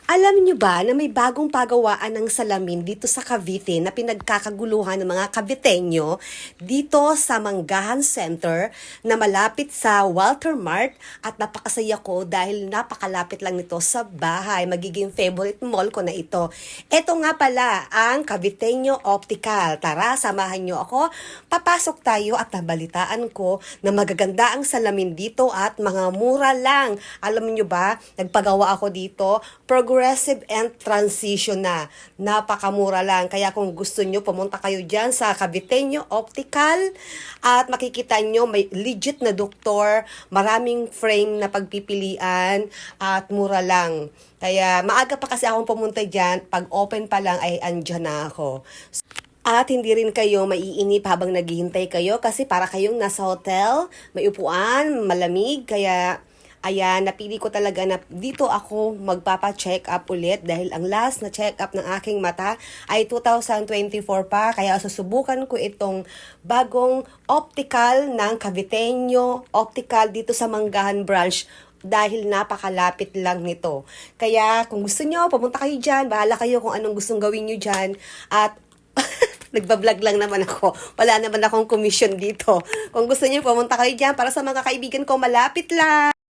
Alam niyo ba na may bagong pagawaan ng salamin dito sa Cavite na pinagkakaguluhan ng mga Caviteño dito sa Manggahan Center na malapit sa Walter Mart at napakasaya ko dahil napakalapit lang nito sa bahay. Magiging favorite mall ko na ito. Ito nga pala ang Caviteño Optical. Tara, samahan niyo ako. Papasok tayo at nabalitaan ko na magaganda ang salamin dito at mga mura lang. Alam niyo ba, nagpagawa ako dito. Progressive and transition na. Napakamura lang. Kaya kung gusto nyo, pumunta kayo dyan sa Caviteño Optical at makikita nyo may legit na doktor, maraming frame na pagpipilian at mura lang. Kaya maaga pa kasi akong pumunta dyan. Pag open pa lang ay andyan na ako. At hindi rin kayo maiinip habang naghihintay kayo kasi para kayong nasa hotel, may upuan, malamig, kaya ayan, napili ko talaga na dito ako magpapa-check up ulit dahil ang last na check up ng aking mata ay 2024 pa. Kaya susubukan ko itong bagong optical ng Caviteño Optical dito sa Manggahan Branch dahil napakalapit lang nito. Kaya kung gusto nyo, pumunta kayo dyan. Bahala kayo kung anong gustong gawin nyo dyan. At nagbablog lang naman ako. Wala naman akong commission dito. Kung gusto niyo pumunta kayo dyan para sa mga kaibigan ko, malapit lang.